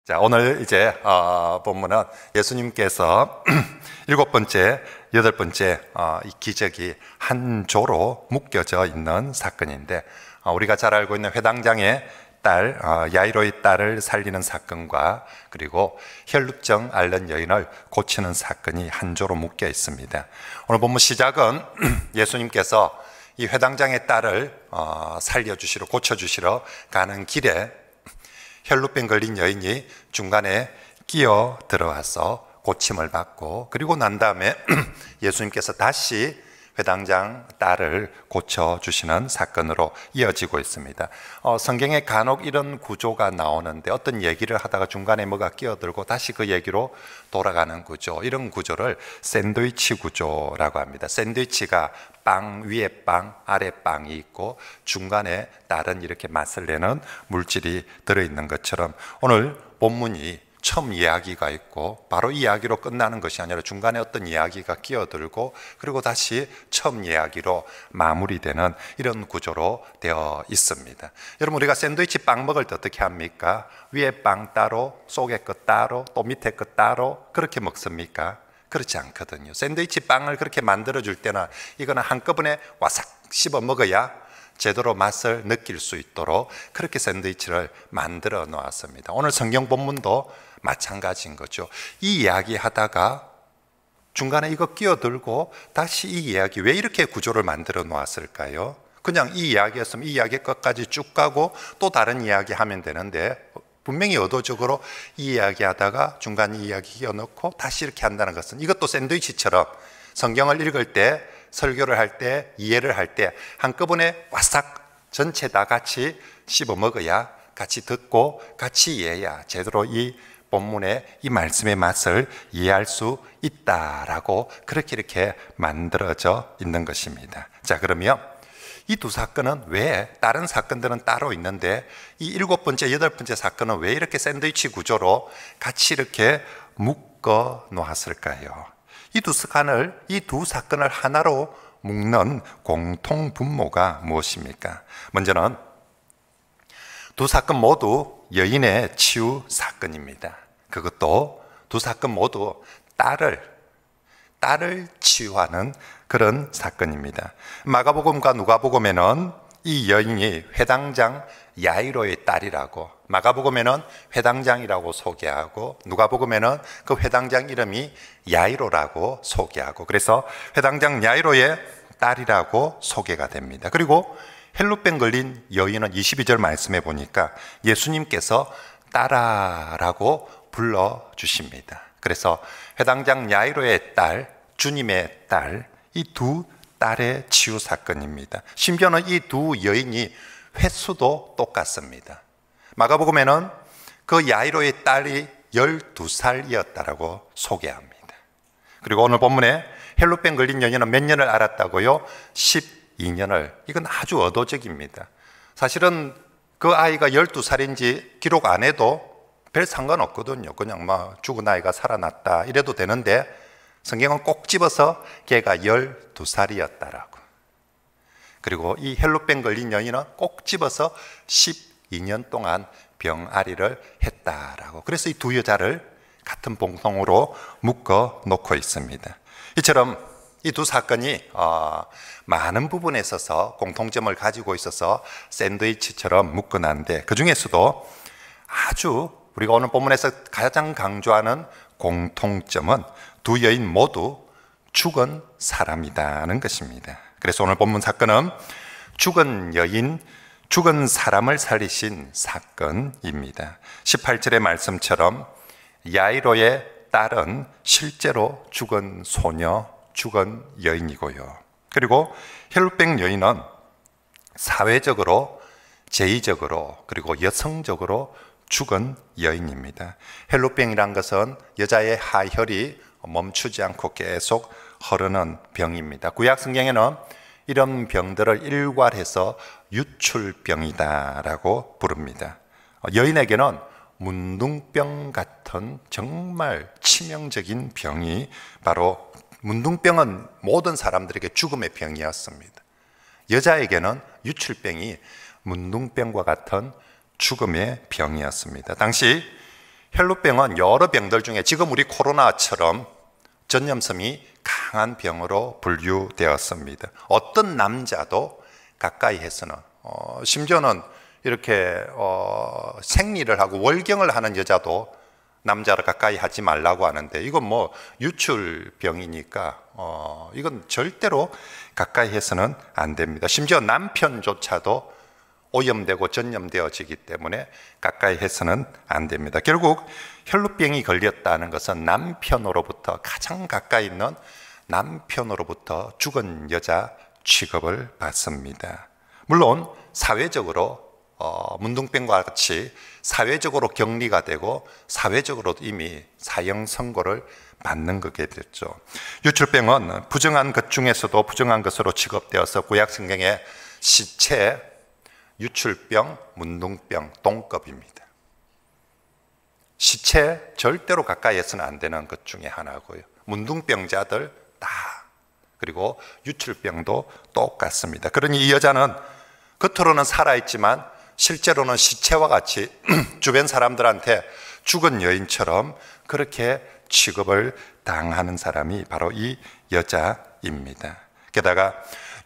자, 오늘 이제 본문은 예수님께서 일곱 번째, 여덟 번째 이 기적이 한 조로 묶여져 있는 사건인데, 우리가 잘 알고 있는 회당장의 딸 야이로의 딸을 살리는 사건과 그리고 혈루증 앓는 여인을 고치는 사건이 한 조로 묶여 있습니다. 오늘 본문 시작은 예수님께서 이 회당장의 딸을 살려주시러 고쳐주시러 가는 길에 혈루병 걸린 여인이 중간에 끼어 들어와서 고침을 받고, 그리고 난 다음에 예수님께서 다시 회당장 딸을 고쳐주시는 사건으로 이어지고 있습니다. 성경에 간혹 이런 구조가 나오는데, 어떤 얘기를 하다가 중간에 뭐가 끼어들고 다시 그 얘기로 돌아가는 구조, 이런 구조를 샌드위치 구조라고 합니다. 샌드위치가 빵 위에 빵, 아래 빵이 있고 중간에 다른 이렇게 맛을 내는 물질이 들어있는 것처럼, 오늘 본문이 처음 이야기가 있고 바로 이야기로 끝나는 것이 아니라 중간에 어떤 이야기가 끼어들고 그리고 다시 처음 이야기로 마무리되는 이런 구조로 되어 있습니다. 여러분, 우리가 샌드위치 빵 먹을 때 어떻게 합니까? 위에 빵 따로, 속에 것 따로, 또 밑에 것 따로 그렇게 먹습니까? 그렇지 않거든요. 샌드위치 빵을 그렇게 만들어 줄 때는 이거는 한꺼번에 와삭 씹어 먹어야 제대로 맛을 느낄 수 있도록 그렇게 샌드위치를 만들어 놓았습니다. 오늘 성경 본문도 마찬가지인 거죠. 이 이야기 하다가 중간에 이거 끼어들고 다시 이 이야기, 왜 이렇게 구조를 만들어 놓았을까요? 그냥 이 이야기였으면 이 이야기 끝까지 쭉 가고 또 다른 이야기 하면 되는데, 분명히 의도적으로 이 이야기 하다가 중간 이야기 끼워넣고 다시 이렇게 한다는 것은, 이것도 샌드위치처럼 성경을 읽을 때, 설교를 할 때, 이해를 할 때 한꺼번에 와싹 전체 다 같이 씹어 먹어야, 같이 듣고 같이 이해해야 제대로 이 본문의 이 말씀의 맛을 이해할 수 있다라고 그렇게 이렇게 만들어져 있는 것입니다. 자, 그러면 이 두 사건은 왜, 다른 사건들은 따로 있는데 이 일곱 번째, 여덟 번째 사건은 왜 이렇게 샌드위치 구조로 같이 이렇게 묶어 놓았을까요? 이 두 사건을 하나로 묶는 공통 분모가 무엇입니까? 먼저는 두 사건 모두 여인의 치유 사건입니다. 그것도 두 사건 모두 딸을 치유하는 그런 사건입니다. 마가복음과 누가복음에는 이 여인이 회당장 야이로의 딸이라고, 마가복음에는 회당장이라고 소개하고 누가복음에는 그 회당장 이름이 야이로라고 소개하고, 그래서 회당장 야이로의 딸이라고 소개가 됩니다. 그리고 혈루병 걸린 여인은 22절 말씀해 보니까 예수님께서 딸아라고 불러주십니다. 그래서 회당장 야이로의 딸, 주님의 딸, 이 두 딸의 치유 사건입니다. 심지어는 이 두 여인이 횟수도 똑같습니다. 마가복음에는 그 야이로의 딸이 12살이었다라고 소개합니다. 그리고 오늘 본문에 혈루병 걸린 여인은 몇 년을 앓았다고요? 12년을. 이건 아주 의도적입니다. 사실은 그 아이가 12살인지 기록 안 해도 별 상관없거든요. 그냥 죽은 아이가 살아났다 이래도 되는데, 성경은 꼭 집어서 걔가 12살이었다라고. 그리고 이 혈루병 걸린 여인은 꼭 집어서 12년 동안 병아리를 했다라고. 그래서 이 두 여자를 같은 봉송으로 묶어 놓고 있습니다. 이처럼 이 두 사건이 많은 부분에 있어서 공통점을 가지고 있어서 샌드위치처럼 묶어놨는데, 그 중에서도 아주 우리가 오늘 본문에서 가장 강조하는 공통점은 두 여인 모두 죽은 사람이라는 것입니다. 그래서 오늘 본문 사건은 죽은 여인, 죽은 사람을 살리신 사건입니다. 18절의 말씀처럼 야이로의 딸은 실제로 죽은 소녀, 죽은 여인이고요. 그리고 혈루병 여인은 사회적으로, 제의적으로, 그리고 여성적으로 죽은 여인입니다. 혈루병이란 것은 여자의 하혈이 멈추지 않고 계속 흐르는 병입니다. 구약 성경에는 이런 병들을 일괄해서 유출병이다라고 부릅니다. 여인에게는 문둥병 같은 정말 치명적인 병이, 바로 문둥병은 모든 사람들에게 죽음의 병이었습니다. 여자에게는 유출병이 문둥병과 같은 죽음의 병이었습니다. 당시 혈루병은 여러 병들 중에 지금 우리 코로나처럼 전염성이 강한 병으로 분류되었습니다. 어떤 남자도 가까이 해서는 심지어는 이렇게 생리를 하고 월경을 하는 여자도 남자를 가까이 하지 말라고 하는데, 이건 뭐 유출병이니까 이건 절대로 가까이 해서는 안 됩니다. 심지어 남편조차도 오염되고 전염되어지기 때문에 가까이 해서는 안 됩니다. 결국 혈루병이 걸렸다는 것은 남편으로부터, 가장 가까이 있는 남편으로부터 죽은 여자 취급을 받습니다. 물론 사회적으로 문둥병과 같이 사회적으로 격리가 되고 사회적으로 이미 사형 선고를 받는 거게 됐죠. 유출병은 부정한 것 중에서도 부정한 것으로 취급되어서 구약 성경에 시체, 유출병, 문둥병, 동급입니다. 시체 절대로 가까이 해서는 안 되는 것 중에 하나고요. 문둥병자들 다, 그리고 유출병도 똑같습니다. 그러니 이 여자는 겉으로는 살아있지만 실제로는 시체와 같이 주변 사람들한테 죽은 여인처럼 그렇게 취급을 당하는 사람이 바로 이 여자입니다. 게다가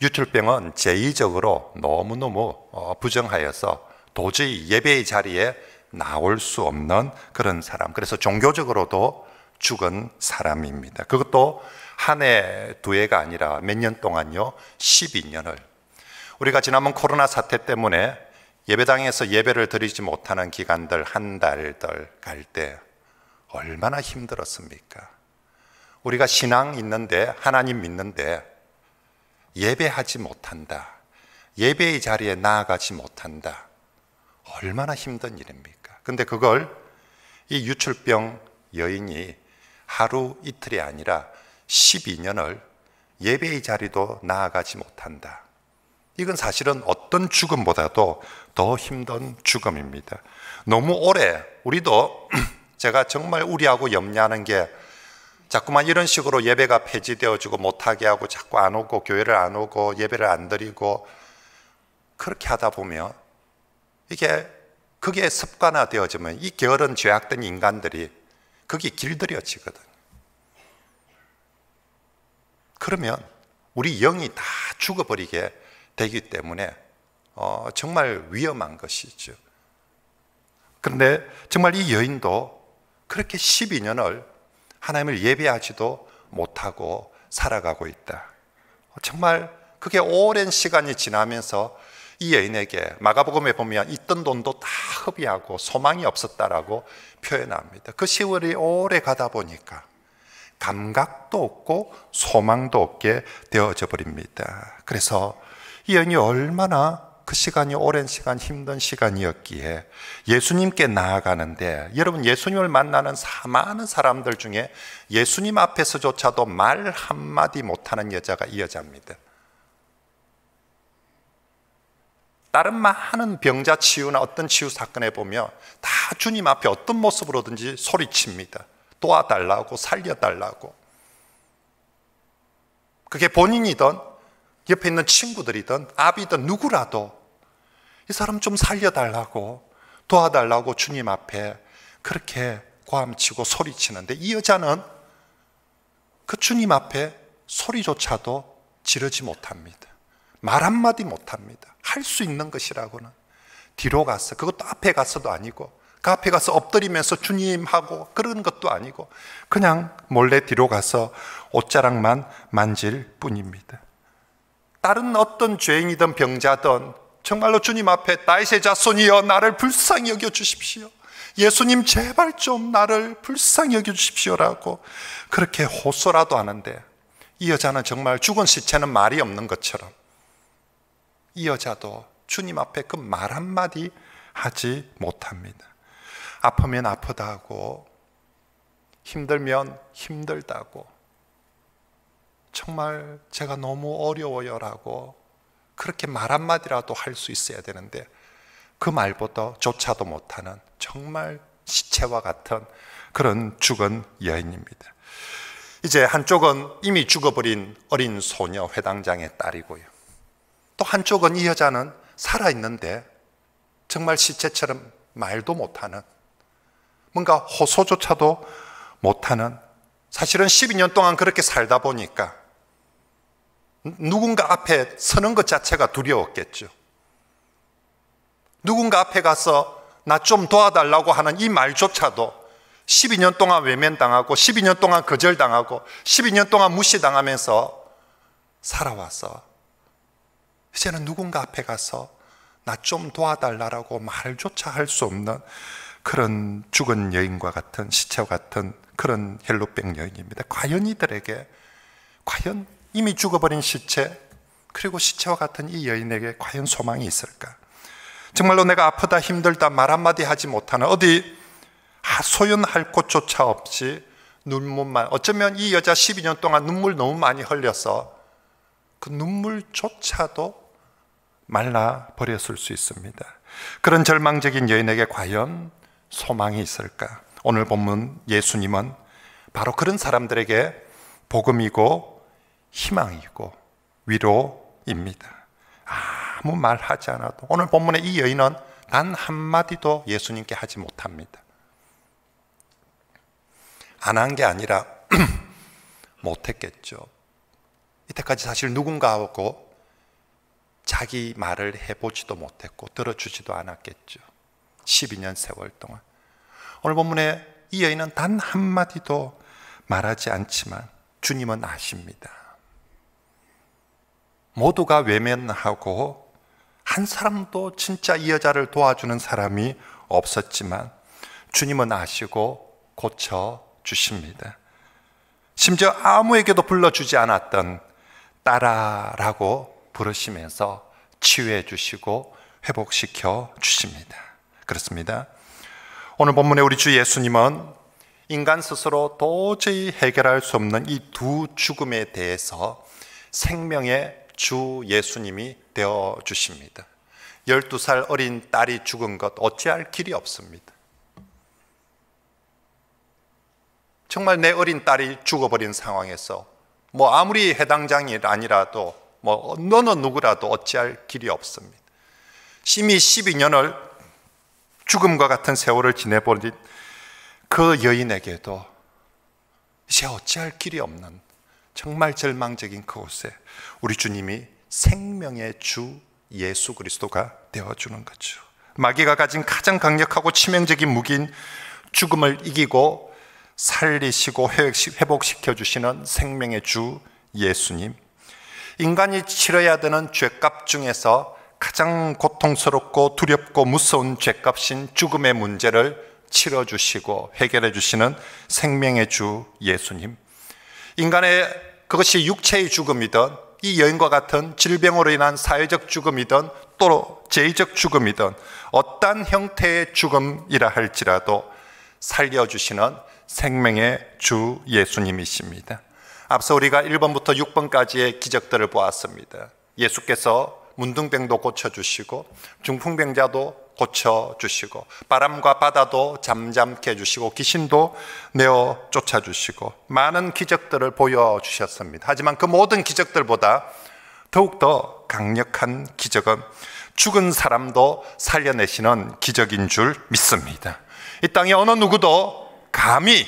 유출병은 제의적으로 너무너무 부정하여서 도저히 예배의 자리에 나올 수 없는 그런 사람, 그래서 종교적으로도 죽은 사람입니다. 그것도 한 해, 두 해가 아니라 몇 년 동안요, 12년을. 우리가 지난번 코로나 사태 때문에 예배당에서 예배를 드리지 못하는 기간들 한 달들 갈 때 얼마나 힘들었습니까? 우리가 신앙 있는데, 하나님 믿는데 예배하지 못한다, 예배의 자리에 나아가지 못한다, 얼마나 힘든 일입니까? 근데 그걸 이 유출병 여인이 하루 이틀이 아니라 12년을 예배의 자리도 나아가지 못한다. 이건 사실은 어떤 죽음보다도 더 힘든 죽음입니다. 너무 오래, 우리도 제가 정말 우려하고 염려하는 게, 자꾸만 이런 식으로 예배가 폐지되어지고 못하게 하고 자꾸 안 오고 교회를 안 오고 예배를 안 드리고 그렇게 하다 보면 그게 습관화되어지면 이 게으른 죄악된 인간들이 그게 길들여지거든. 그러면 우리 영이 다 죽어버리게 되기 때문에 정말 위험한 것이죠. 그런데 정말 이 여인도 그렇게 12년을 하나님을 예배하지도 못하고 살아가고 있다. 정말 그게 오랜 시간이 지나면서 이 여인에게 마가복음에 보면 있던 돈도 다 허비하고 소망이 없었다라고 표현합니다. 그 세월이 오래 가다 보니까 감각도 없고 소망도 없게 되어져 버립니다. 그래서 이 여인이 얼마나 그 시간이 오랜 시간 힘든 시간이었기에 예수님께 나아가는데, 여러분 예수님을 만나는 많은 사람들 중에 예수님 앞에서조차도 말 한마디 못하는 여자가 이 여자입니다. 다른 많은 병자 치유나 어떤 치유 사건에 보면 다 주님 앞에 어떤 모습으로든지 소리칩니다. 도와달라고, 살려달라고. 그게 본인이든 옆에 있는 친구들이든 아비든 누구라도 이 사람 좀 살려달라고, 도와달라고 주님 앞에 그렇게 고함치고 소리치는데, 이 여자는 그 주님 앞에 소리조차도 지르지 못합니다. 말 한마디 못합니다. 할 수 있는 것이라고는 뒤로 가서, 그것도 앞에 가서도 아니고 그 앞에 가서 엎드리면서 주님하고 그런 것도 아니고 그냥 몰래 뒤로 가서 옷자락만 만질 뿐입니다. 다른 어떤 죄인이든 병자든 정말로 주님 앞에 다윗의 자손이여 나를 불쌍히 여겨 주십시오, 예수님 제발 좀 나를 불쌍히 여겨 주십시오라고 그렇게 호소라도 하는데, 이 여자는 정말 죽은 시체는 말이 없는 것처럼 이 여자도 주님 앞에 그 말 한마디 하지 못합니다. 아프면 아프다고, 힘들면 힘들다고, 정말 제가 너무 어려워요라고 그렇게 말 한마디라도 할 수 있어야 되는데 그 말보다 조차도 못하는 정말 시체와 같은 그런 죽은 여인입니다. 이제 한쪽은 이미 죽어버린 어린 소녀 회당장의 딸이고요, 또 한쪽은 이 여자는 살아있는데 정말 시체처럼 말도 못하는 뭔가 호소조차도 못하는, 사실은 12년 동안 그렇게 살다 보니까 누군가 앞에 서는 것 자체가 두려웠겠죠. 누군가 앞에 가서 나 좀 도와달라고 하는 이 말조차도 12년 동안 외면당하고 12년 동안 거절당하고 12년 동안 무시당하면서 살아와서 이제는 누군가 앞에 가서 나 좀 도와달라고 말조차 할 수 없는 그런 죽은 여인과 같은, 시체와 같은 그런 헬로병 여인입니다. 과연 이들에게, 과연 이미 죽어버린 시체, 그리고 시체와 같은 이 여인에게 과연 소망이 있을까? 정말로 내가 아프다 힘들다 말 한마디 하지 못하는, 어디 소연할 곳조차 없이 눈물만, 어쩌면 이 여자 12년 동안 눈물 너무 많이 흘려서 그 눈물조차도 말라버렸을 수 있습니다. 그런 절망적인 여인에게 과연 소망이 있을까? 오늘 본문 예수님은 바로 그런 사람들에게 복음이고 희망이고 위로입니다. 아무 말 하지 않아도, 오늘 본문의 이 여인은 단 한마디도 예수님께 하지 못합니다. 안 한 게 아니라 못했겠죠. 이때까지 사실 누군가하고 자기 말을 해보지도 못했고 들어주지도 않았겠죠. 12년 세월 동안. 오늘 본문에 이 여인은 단 한마디도 말하지 않지만 주님은 아십니다. 모두가 외면하고 한 사람도 진짜 이 여자를 도와주는 사람이 없었지만 주님은 아시고 고쳐주십니다. 심지어 아무에게도 불러주지 않았던 딸아라고 부르시면서 치유해 주시고 회복시켜 주십니다. 그렇습니다. 오늘 본문에 우리 주 예수님은 인간 스스로 도저히 해결할 수 없는 이 두 죽음에 대해서 생명의 주 예수님이 되어 주십니다. 12살 어린 딸이 죽은 것 어찌할 길이 없습니다. 정말 내 어린 딸이 죽어버린 상황에서 아무리 해당장이 아니라도 너는 누구라도 어찌할 길이 없습니다. 이미 12년을 죽음과 같은 세월을 지내버린 그 여인에게도 이제 어찌할 길이 없는 정말 절망적인 그곳에 우리 주님이 생명의 주 예수 그리스도가 되어주는 거죠. 마귀가 가진 가장 강력하고 치명적인 무기인 죽음을 이기고 살리시고 회복시켜 주시는 생명의 주 예수님, 인간이 치러야 되는 죄값 중에서 가장 고통스럽고 두렵고 무서운 죄값인 죽음의 문제를 치러주시고 해결해 주시는 생명의 주 예수님, 인간의 그것이 육체의 죽음이든 이 여인과 같은 질병으로 인한 사회적 죽음이든 또 죄의적 죽음이든 어떠한 형태의 죽음이라 할지라도 살려주시는 생명의 주 예수님이십니다. 앞서 우리가 1번부터 6번까지의 기적들을 보았습니다. 예수께서 문둥병도 고쳐주시고 중풍병자도 고쳐주시고 바람과 바다도 잠잠케 해주시고 귀신도 내어 쫓아주시고 많은 기적들을 보여주셨습니다. 하지만 그 모든 기적들보다 더욱더 강력한 기적은 죽은 사람도 살려내시는 기적인 줄 믿습니다. 이 땅에 어느 누구도 감히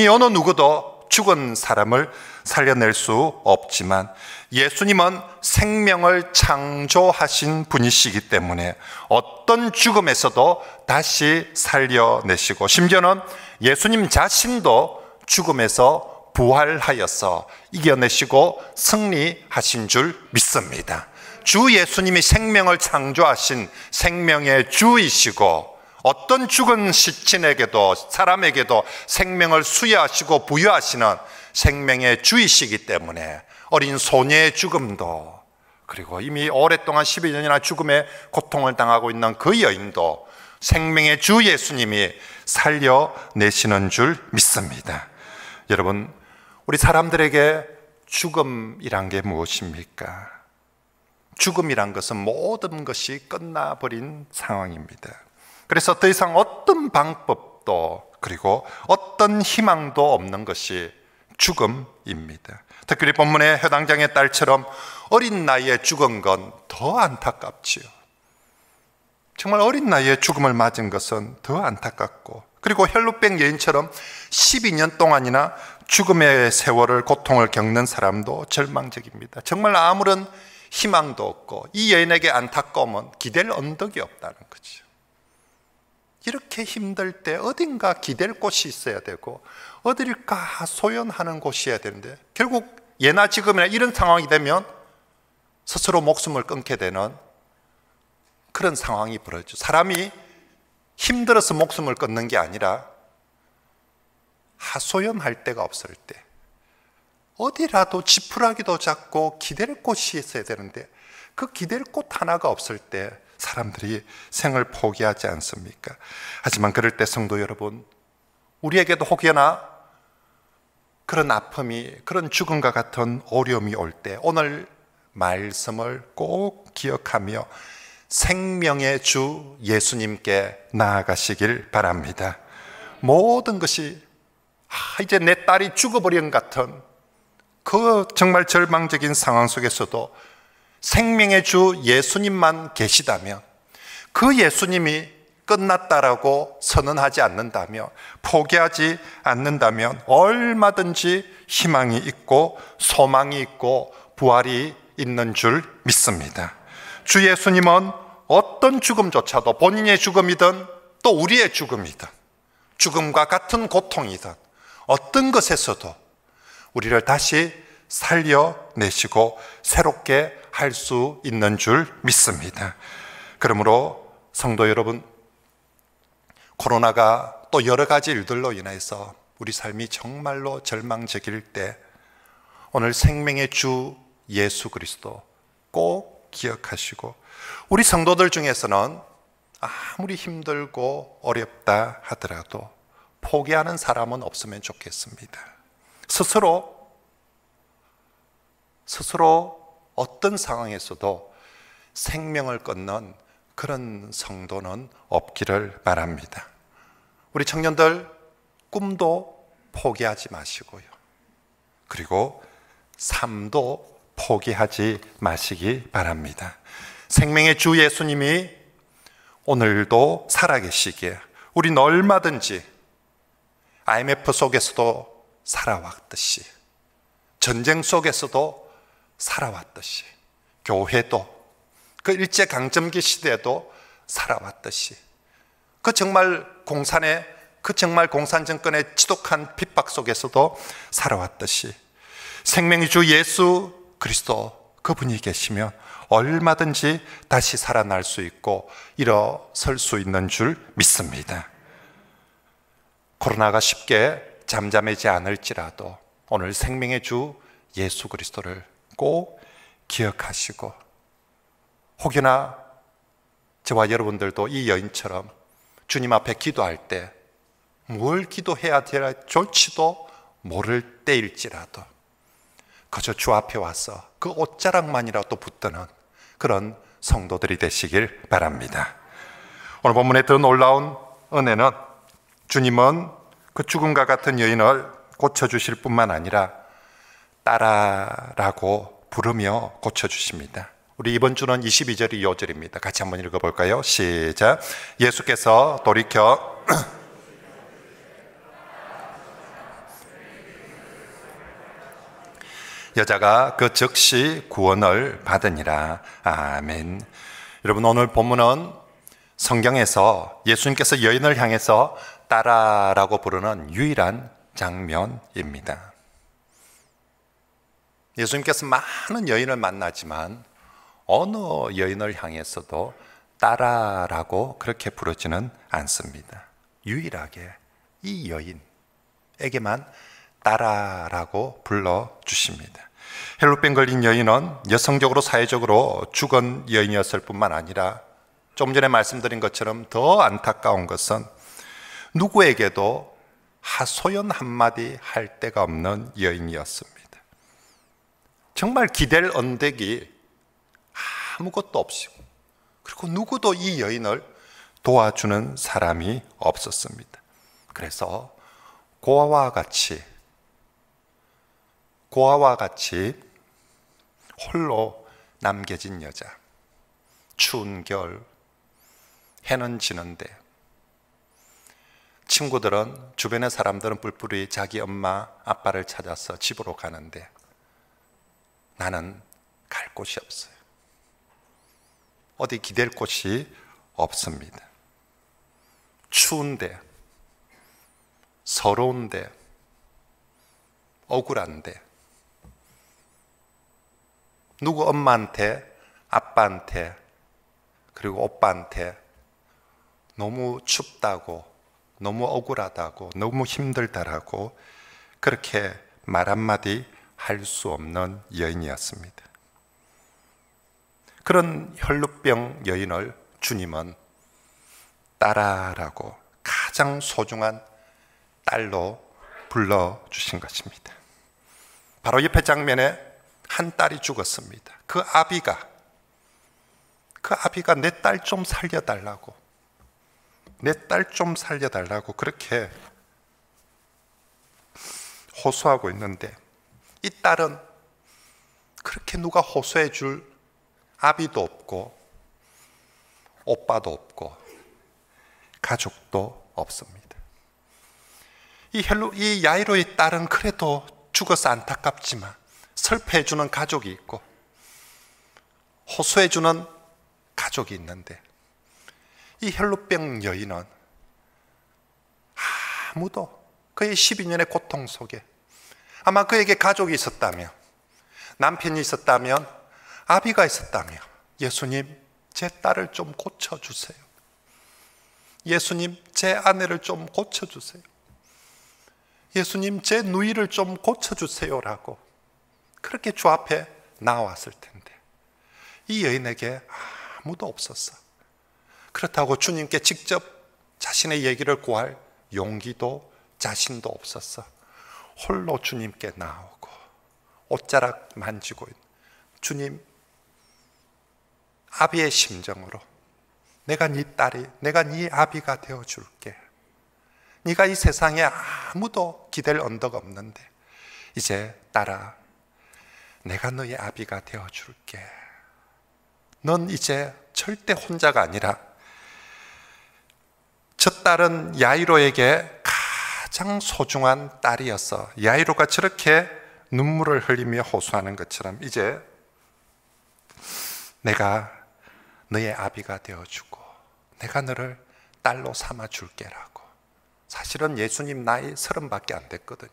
어느 누구도 죽은 사람을 살려낼 수 없지만 예수님은 생명을 창조하신 분이시기 때문에 어떤 죽음에서도 다시 살려내시고, 심지어는 예수님 자신도 죽음에서 부활하여서 이겨내시고 승리하신 줄 믿습니다. 주 예수님이 생명을 창조하신 생명의 주이시고, 어떤 죽은 시친에게도 사람에게도 생명을 수여하시고 부여하시는 생명의 주이시기 때문에 어린 소녀의 죽음도, 그리고 이미 오랫동안 12년이나 죽음의 고통을 당하고 있는 그 여인도 생명의 주 예수님이 살려내시는 줄 믿습니다. 여러분, 우리 사람들에게 죽음이란 게 무엇입니까? 죽음이란 것은 모든 것이 끝나버린 상황입니다. 그래서 더 이상 어떤 방법도 그리고 어떤 희망도 없는 것이 죽음입니다. 특별히 본문의 회당장의 딸처럼 어린 나이에 죽은 건 더 안타깝지요. 정말 어린 나이에 죽음을 맞은 것은 더 안타깝고, 그리고 혈루병 여인처럼 12년 동안이나 죽음의 세월을, 고통을 겪는 사람도 절망적입니다. 정말 아무런 희망도 없고, 이 여인에게 안타까움은 기댈 언덕이 없다는 거죠. 이렇게 힘들 때 어딘가 기댈 곳이 있어야 되고, 어딜까 소연하는 곳이어야 되는데, 결국 예나 지금이나 이런 상황이 되면 스스로 목숨을 끊게 되는 그런 상황이 벌어지죠. 사람이 힘들어서 목숨을 끊는 게 아니라 하소연할 데가 없을 때, 어디라도 지푸라기도 잡고 기댈 곳이 있어야 되는데 그 기댈 곳 하나가 없을 때 사람들이 생을 포기하지 않습니까? 하지만 그럴 때 성도 여러분, 우리에게도 혹여나 그런 아픔이, 그런 죽음과 같은 어려움이 올 때 오늘 말씀을 꼭 기억하며 생명의 주 예수님께 나아가시길 바랍니다. 모든 것이 이제 내 딸이 죽어버린 같은 그 정말 절망적인 상황 속에서도 생명의 주 예수님만 계시다면, 그 예수님이 끝났다라고 선언하지 않는다면, 포기하지 않는다면 얼마든지 희망이 있고 소망이 있고 부활이 있는 줄 믿습니다. 주 예수님은 어떤 죽음조차도, 본인의 죽음이든 또 우리의 죽음이든, 죽음과 같은 고통이든 어떤 것에서도 우리를 다시 살려내시고 새롭게 할 수 있는 줄 믿습니다. 그러므로 성도 여러분, 코로나가 또 여러 가지 일들로 인해서 우리 삶이 정말로 절망적일 때 오늘 생명의 주 예수 그리스도 꼭 기억하시고, 우리 성도들 중에서는 아무리 힘들고 어렵다 하더라도 포기하는 사람은 없으면 좋겠습니다. 스스로 어떤 상황에서도 생명을 끊는 그런 성도는 없기를 바랍니다. 우리 청년들, 꿈도 포기하지 마시고요, 그리고 삶도 포기하지 마시기 바랍니다. 생명의 주 예수님이 오늘도 살아계시기에 우리는 얼마든지 IMF 속에서도 살아왔듯이, 전쟁 속에서도 살아왔듯이, 교회도 그 일제강점기 시대에도 살아왔듯이, 그 정말 공산 정권의 지독한 핍박 속에서도 살아왔듯이 생명의 주 예수 그리스도, 그분이 계시면 얼마든지 다시 살아날 수 있고 일어설 수 있는 줄 믿습니다. 코로나가 쉽게 잠잠해지지 않을지라도 오늘 생명의 주 예수 그리스도를 꼭 기억하시고, 혹여나 저와 여러분들도 이 여인처럼 주님 앞에 기도할 때 뭘 기도해야 될지도 모를 때일지라도 그저 주 앞에 와서 그 옷자락만이라도 붙드는 그런 성도들이 되시길 바랍니다. 오늘 본문에 더 놀라운 은혜는, 주님은 그 죽음과 같은 여인을 고쳐주실 뿐만 아니라 딸아라고 부르며 고쳐주십니다. 우리 이번 주는 22절이 2절입니다. 같이 한번 읽어볼까요? 시작. 예수께서 돌이켜 여자가 그 즉시 구원을 받으니라. 아멘. 여러분, 오늘 본문은 성경에서 예수님께서 여인을 향해서 딸아라고 부르는 유일한 장면입니다. 예수님께서 많은 여인을 만나지만 어느 여인을 향해서도 딸아라고 그렇게 부르지는 않습니다. 유일하게 이 여인에게만 딸아라고 불러주십니다. 헬루병 걸린 여인은 여성적으로 사회적으로 죽은 여인이었을 뿐만 아니라 좀 전에 말씀드린 것처럼 더 안타까운 것은 누구에게도 하소연 한마디 할 데가 없는 여인이었습니다. 정말 기댈 언덕이 아무것도 없이고, 그리고 누구도 이 여인을 도와주는 사람이 없었습니다. 그래서 고아와 같이 홀로 남겨진 여자, 추운 겨울, 해는 지는데, 친구들은, 주변의 사람들은 뿔뿔이 자기 엄마 아빠를 찾아서 집으로 가는데 나는 갈 곳이 없어요. 어디 기댈 곳이 없습니다. 추운데, 서러운데, 억울한데, 누구 엄마한테, 아빠한테, 그리고 오빠한테 너무 춥다고, 너무 억울하다고, 너무 힘들다라고 그렇게 말 한마디 할 수 없는 여인이었습니다. 그런 혈루병 여인을 주님은 딸아라고 가장 소중한 딸로 불러주신 것입니다. 바로 옆에 장면에 한 딸이 죽었습니다. 그 아비가 내 딸 좀 살려달라고, 내 딸 좀 살려달라고 그렇게 호소하고 있는데, 이 딸은 그렇게 누가 호소해 줄 아비도 없고 오빠도 없고 가족도 없습니다. 이 야이로의 딸은 그래도 죽어서 안타깝지만 슬퍼해 주는 가족이 있고 호소해 주는 가족이 있는데, 이 혈루병 여인은 아무도, 그의 12년의 고통 속에 아마 그에게 가족이 있었다면, 남편이 있었다면, 아비가 있었다면, 예수님 제 딸을 좀 고쳐주세요, 예수님 제 아내를 좀 고쳐주세요, 예수님 제 누이를 좀 고쳐주세요라고 그렇게 주 앞에 나왔을 텐데, 이 여인에게 아무도 없었어. 그렇다고 주님께 직접 자신의 얘기를 구할 용기도 자신도 없었어. 홀로 주님께 나오고 옷자락 만지고 있는 주님, 아비의 심정으로 내가 네 딸이, 내가 네 아비가 되어줄게. 네가 이 세상에 아무도 기댈 언덕 없는데 이제 딸아, 내가 너의 아비가 되어줄게. 넌 이제 절대 혼자가 아니라, 저 딸은 야이로에게 가장 소중한 딸이었어. 야이로가 저렇게 눈물을 흘리며 호소하는 것처럼 이제 내가 너의 아비가 되어주고 내가 너를 딸로 삼아줄게라고. 사실은 예수님 나이 30밖에 안 됐거든요.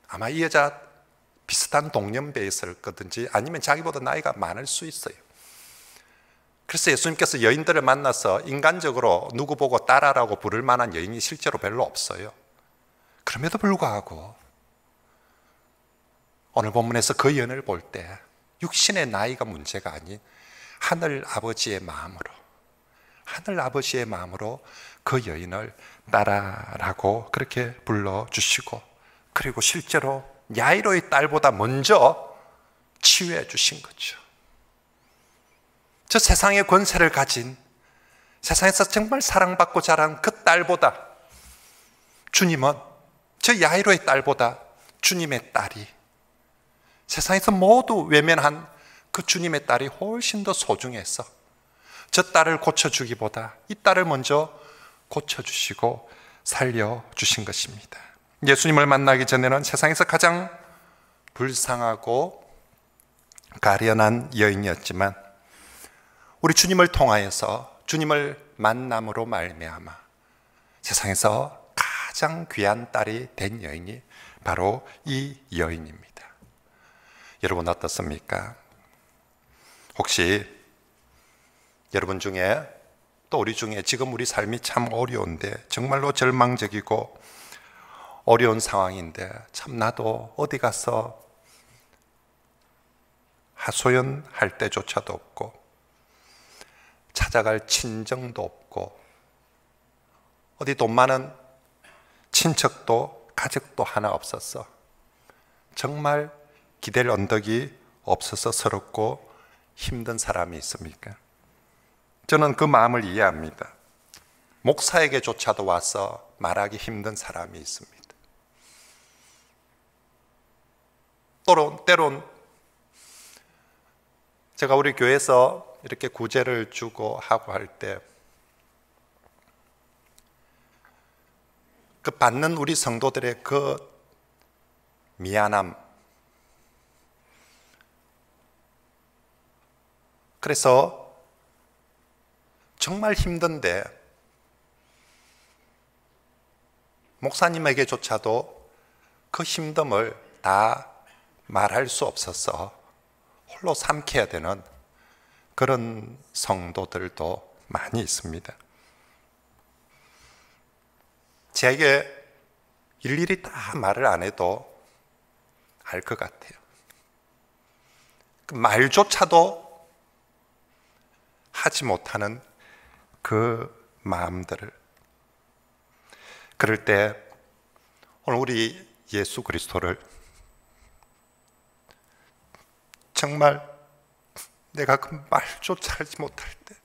아마 이 여자 비슷한 동년배였을 거든지 아니면 자기보다 나이가 많을 수 있어요. 그래서 예수님께서 여인들을 만나서 인간적으로 누구 보고 딸아라고 부를 만한 여인이 실제로 별로 없어요. 그럼에도 불구하고 오늘 본문에서 그 여인을 볼 때 육신의 나이가 문제가 아닌 하늘 아버지의 마음으로, 하늘 아버지의 마음으로 그 여인을 딸아라고 그렇게 불러주시고, 그리고 실제로 야이로의 딸보다 먼저 치유해 주신 거죠. 저 세상의 권세를 가진, 세상에서 정말 사랑받고 자란 그 딸보다, 주님은 저 야이로의 딸보다 주님의 딸이, 세상에서 모두 외면한 그 주님의 딸이 훨씬 더 소중해서 저 딸을 고쳐주기보다 이 딸을 먼저 고쳐주시고 살려주신 것입니다. 예수님을 만나기 전에는 세상에서 가장 불쌍하고 가련한 여인이었지만 우리 주님을 통하여서, 주님을 만남으로 말미암아 세상에서 가장 귀한 딸이 된 여인이 바로 이 여인입니다. 여러분 어떻습니까? 혹시 여러분 중에, 또 우리 중에 지금 우리 삶이 참 어려운데, 정말로 절망적이고 어려운 상황인데 참 나도 어디 가서 하소연할 때조차도 없고 찾아갈 친정도 없고 어디 돈 많은 친척도 가족도 하나 없었어. 정말 기댈 언덕이 없어서 서럽고 힘든 사람이 있습니까? 저는 그 마음을 이해합니다. 목사에게조차도 와서 말하기 힘든 사람이 있습니다. 때론 제가 우리 교회에서 이렇게 구제를 주고 하고 할 때 그 받는 우리 성도들의 그 미안함, 그래서 정말 힘든데 목사님에게조차도 그 힘듦을 다 말할 수 없어서 홀로 삼켜야 되는 그런 성도들도 많이 있습니다. 제게 일일이 다 말을 안 해도 알 것 같아요. 그 말조차도 하지 못하는 그 마음들을, 그럴 때 오늘 우리 예수 그리스도를 정말 내가 그 말조차 하지 못할 때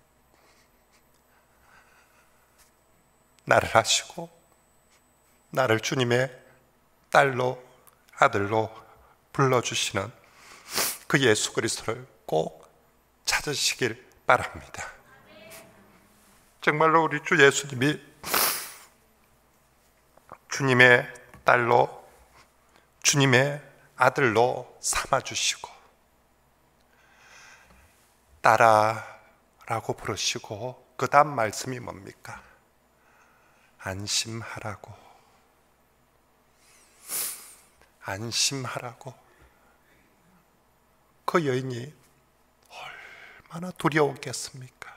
나를 아시고 나를 주님의 딸로 아들로 불러주시는 그 예수 그리스도를 꼭 찾으시길 바랍니다. 정말로 우리 주 예수님이 주님의 딸로 주님의 아들로 삼아주시고 딸아라고 부르시고 그 다음 말씀이 뭡니까? 안심하라고. 안심하라고. 그 여인이 얼마나 두려웠겠습니까?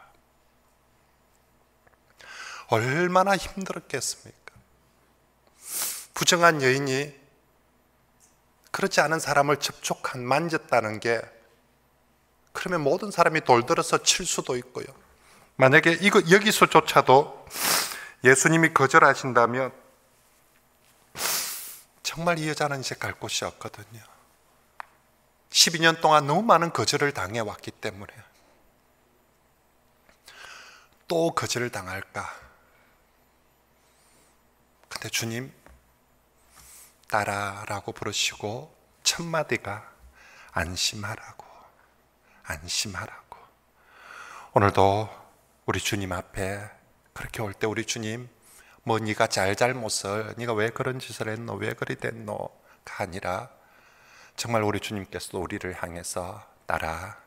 얼마나 힘들었겠습니까? 부정한 여인이 그렇지 않은 사람을 만졌다는 게, 그러면 모든 사람이 돌들어서 칠 수도 있고요. 만약에 여기서조차도 예수님이 거절하신다면 정말 이 여자는 이제 갈 곳이 없거든요. 12년 동안 너무 많은 거절을 당해왔기 때문에 또 거절을 당할까? 근데 주님 딸아라고 부르시고 첫 마디가 안심하라고, 안심하라고. 오늘도 우리 주님 앞에 그렇게 올 때 우리 주님 뭐 네가 잘못을, 네가 왜 그런 짓을 했노, 왜 그리 됐노가 아니라 정말 우리 주님께서도 우리를 향해서 딸아,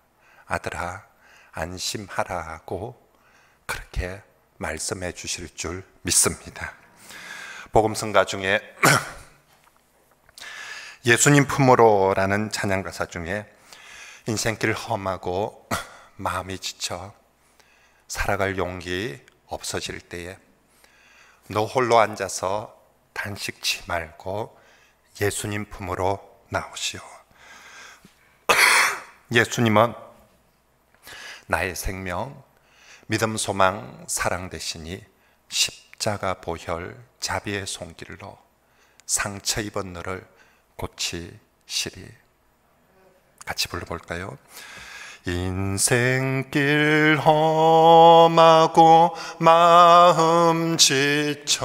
아들아, 안심하라고 그렇게 말씀해 주실 줄 믿습니다. 복음성가 중에 예수님 품으로라는 찬양가사 중에 인생길 험하고 마음이 지쳐 살아갈 용기 없어질 때에 너 홀로 앉아서 단식치 말고 예수님 품으로 나오시오. 예수님은 나의 생명, 믿음, 소망, 사랑 되시니 십자가 보혈 자비의 손길로 상처 입은 너를 고치시리. 같이 불러볼까요? 인생길 험하고 마음 지쳐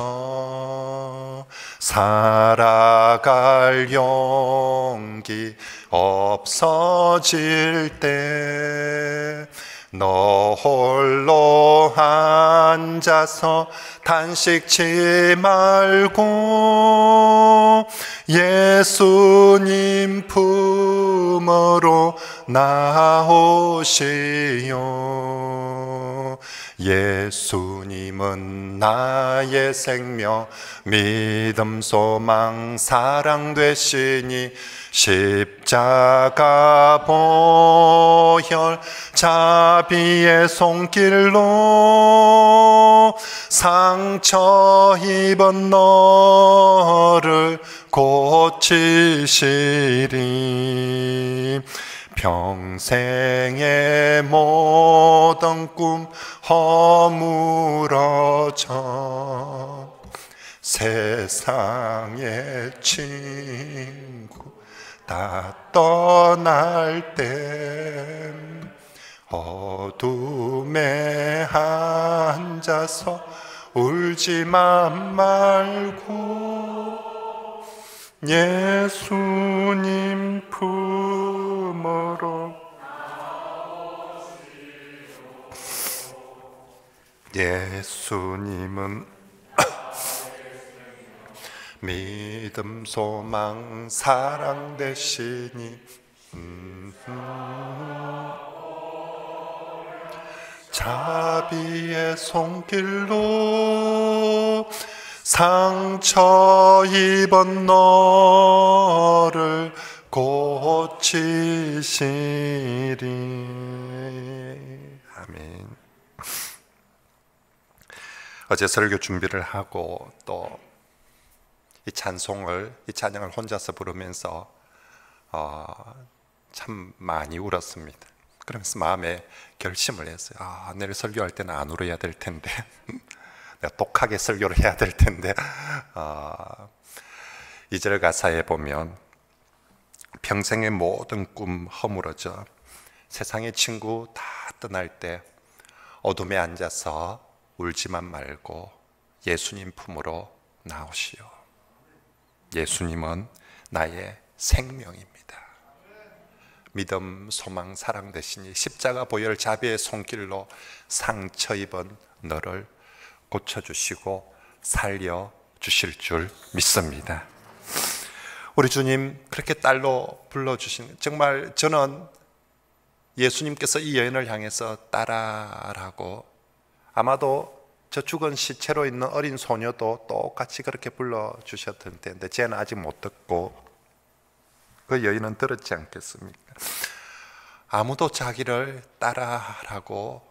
살아갈 용기 없어질 때 너 홀로 앉아서 단식치 말고 예수님 품으로 나오시오. 예수님은 나의 생명, 믿음, 소망, 사랑 되시니 십자가 보혈 자비의 손길로 상처 입은 너를 고치시리. 평생의 모든 꿈 허물어져 세상의 친구 다 떠날 때 어둠에 앉아서 울지만 말고 예수님 품으로 예수님은 믿음, 소망, 사랑 되시니 자비의 손길로 상처 입은 너를 고치시리. 아멘. 어제 설교 준비를 하고 또 이 찬양을 혼자서 부르면서 참 많이 울었습니다. 그러면서 마음에 결심을 했어요. 내일 설교할 때는 안 울어야 될 텐데 내가 독하게 설교를 해야 될 텐데 2절 가사에 보면 평생의 모든 꿈 허물어져 세상의 친구 다 떠날 때 어둠에 앉아서 울지만 말고 예수님 품으로 나오시오. 예수님은 나의 생명입니다. 믿음, 소망, 사랑 되시니 십자가 보혈 자비의 손길로 상처 입은 너를 고쳐주시고 살려주실 줄 믿습니다. 우리 주님 그렇게 딸로 불러주신, 정말 저는 예수님께서 이 여인을 향해서 딸아라고, 아마도 저 죽은 시체로 있는 어린 소녀도 똑같이 그렇게 불러주셨을 텐데 쟤는 아직 못 듣고 그 여인은 들었지 않겠습니까? 아무도 자기를 딸아라고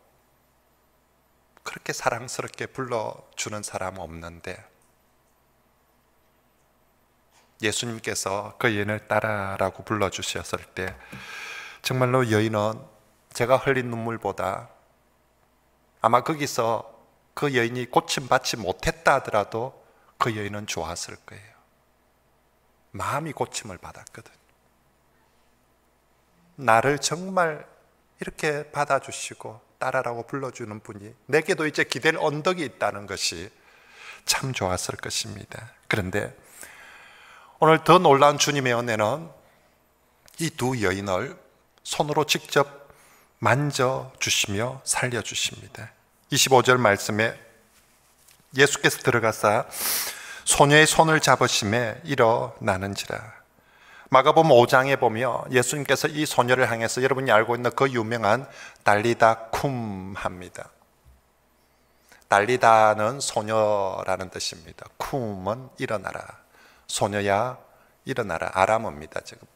그렇게 사랑스럽게 불러주는 사람 없는데 예수님께서 그 여인을 딸아라고 불러주셨을 때 정말로 여인은 제가 흘린 눈물보다 아마 거기서 그 여인이 고침받지 못했다 하더라도 그 여인은 좋았을 거예요. 마음이 고침을 받았거든요. 나를 정말 이렇게 받아주시고 딸아라고 불러주는 분이 내게도 이제 기댈 언덕이 있다는 것이 참 좋았을 것입니다. 그런데 오늘 더 놀라운 주님의 은혜는 이 두 여인을 손으로 직접 만져주시며 살려주십니다. 25절 말씀에 예수께서 들어가사 소녀의 손을 잡으심에 일어나는지라. 마가복음 5장에 보면 예수님께서 이 소녀를 향해서 여러분이 알고 있는 그 유명한 달리다 쿰 합니다. 달리다는 소녀라는 뜻입니다. 쿰은 일어나라. 소녀야 일어나라. 아람어입니다. 지금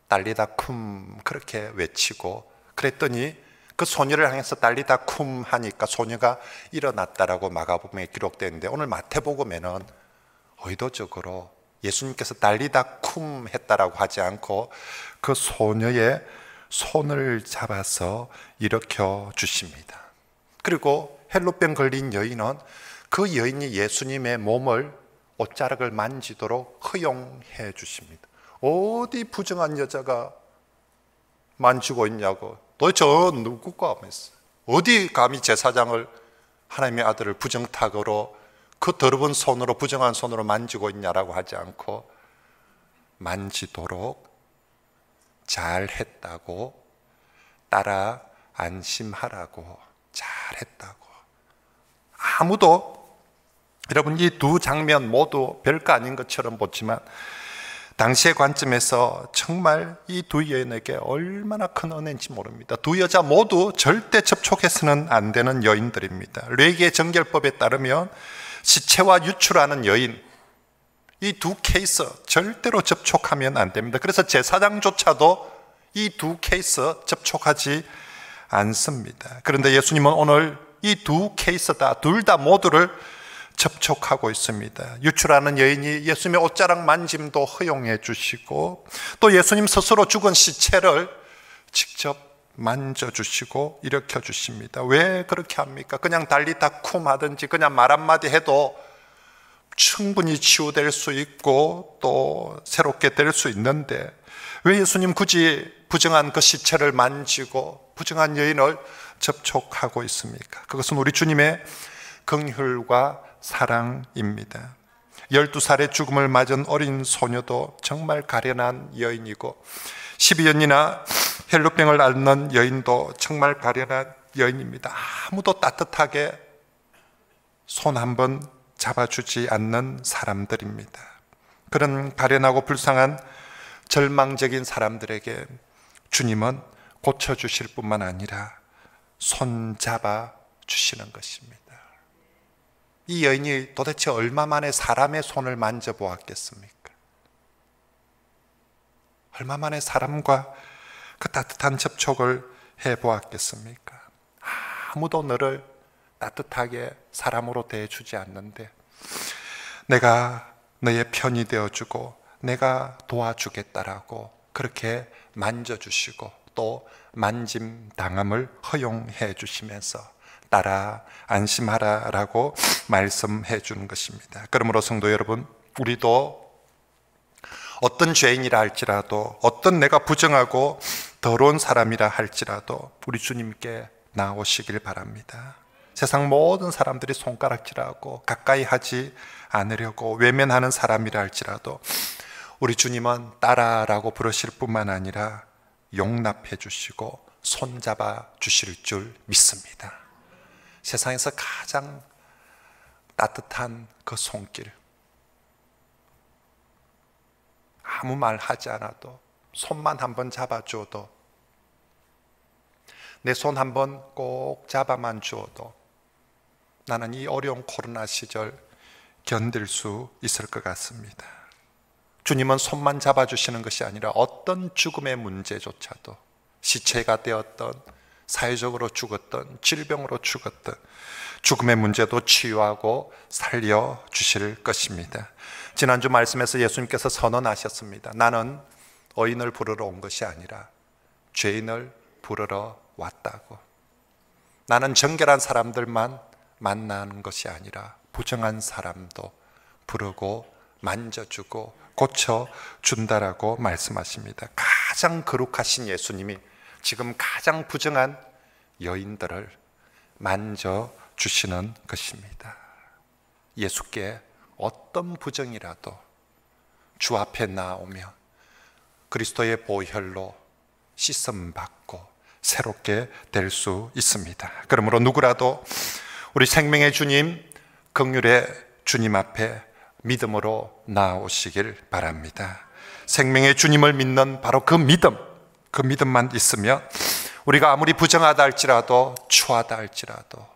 달리다 쿰 그렇게 외치고 그랬더니 그 소녀를 향해서 달리다 쿰 하니까 소녀가 일어났다라고 마가복음에 기록되는데 오늘 마태복음에는 의도적으로 예수님께서 달리다 쿰 했다라고 하지 않고 그 소녀의 손을 잡아서 일으켜 주십니다. 그리고 헬루병 걸린 여인은 그 여인이 예수님의 몸을 옷자락을 만지도록 허용해 주십니다. 어디 부정한 여자가 만지고 있냐고, 도대체 누구가 하면서 어디 감히 제사장을, 하나님의 아들을 부정탁으로 그 더러운 손으로, 부정한 손으로 만지고 있냐라고 하지 않고 만지도록 잘했다고, 따라 안심하라고 잘했다고. 아무도, 여러분 이 두 장면 모두 별거 아닌 것처럼 보지만 당시의 관점에서 정말 이 두 여인에게 얼마나 큰 은혜인지 모릅니다. 두 여자 모두 절대 접촉해서는 안 되는 여인들입니다. 레위기의 정결법에 따르면 시체와 유출하는 여인, 이 두 케이스 절대로 접촉하면 안 됩니다. 그래서 제사장조차도 이 두 케이스 접촉하지 않습니다. 그런데 예수님은 오늘 이 두 케이스 둘 다 모두를 접촉하고 있습니다. 유출하는 여인이 예수님의 옷자락 만짐도 허용해 주시고 또 예수님 스스로 죽은 시체를 직접 만져주시고 일으켜 주십니다. 왜 그렇게 합니까? 그냥 달리다 쿰 하든지 그냥 말 한마디 해도 충분히 치유될 수 있고 또 새롭게 될 수 있는데 왜 예수님 굳이 부정한 그 시체를 만지고 부정한 여인을 접촉하고 있습니까? 그것은 우리 주님의 긍휼과 사랑입니다. 12살의 죽음을 맞은 어린 소녀도 정말 가련한 여인이고 12년이나 헬루병을 앓는 여인도 정말 가련한 여인입니다. 아무도 따뜻하게 손 한번 잡아주지 않는 사람들입니다. 그런 가련하고 불쌍한 절망적인 사람들에게 주님은 고쳐주실 뿐만 아니라 손 잡아 주시는 것입니다. 이 여인이 도대체 얼마 만에 사람의 손을 만져보았겠습니까? 얼마 만에 사람과 그 따뜻한 접촉을 해보았겠습니까? 아무도 너를 따뜻하게 사람으로 대해주지 않는데 내가 너의 편이 되어주고 내가 도와주겠다라고 그렇게 만져주시고 또 만짐당함을 허용해 주시면서 따라 안심하라 라고 말씀해 주는 것입니다. 그러므로 성도 여러분, 우리도 어떤 죄인이라 할지라도 어떤 내가 부정하고 더러운 사람이라 할지라도 우리 주님께 나오시길 바랍니다. 세상 모든 사람들이 손가락질하고 가까이 하지 않으려고 외면하는 사람이라 할지라도 우리 주님은 따라라고 부르실 뿐만 아니라 용납해 주시고 손잡아 주실 줄 믿습니다. 세상에서 가장 따뜻한 그 손길, 아무 말 하지 않아도 손만 한번 잡아줘도, 내 손 한번 꼭 잡아만 주어도 나는 이 어려운 코로나 시절 견딜 수 있을 것 같습니다. 주님은 손만 잡아주시는 것이 아니라 어떤 죽음의 문제조차도, 시체가 되었던, 사회적으로 죽었던, 질병으로 죽었던 죽음의 문제도 치유하고 살려주실 것입니다. 지난주 말씀에서 예수님께서 선언하셨습니다. 나는 의인을 부르러 온 것이 아니라 죄인을 부르러 왔다고. 나는 정결한 사람들만 만나는 것이 아니라 부정한 사람도 부르고 만져주고 고쳐준다라고 말씀하십니다. 가장 거룩하신 예수님이 지금 가장 부정한 여인들을 만져주시는 것입니다. 예수께 어떤 부정이라도 주 앞에 나오면 그리스도의 보혈로 씻음받고 새롭게 될 수 있습니다. 그러므로 누구라도 우리 생명의 주님, 긍휼의 주님 앞에 믿음으로 나오시길 바랍니다. 생명의 주님을 믿는 바로 그 믿음만 있으면 우리가 아무리 부정하다 할지라도, 추하다 할지라도,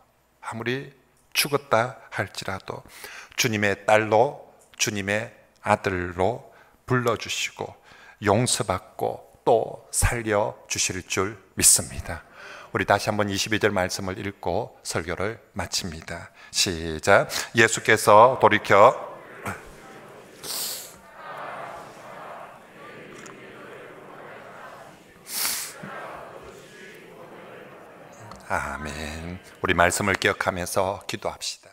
아무리 죽었다 할지라도 주님의 딸로, 주님의 아들로 불러주시고 용서받고 또 살려주실 줄 믿습니다. 우리 다시 한번 22절 말씀을 읽고 설교를 마칩니다. 시작. 예수께서 돌이켜 아멘. 우리 말씀을 기억하면서 기도합시다.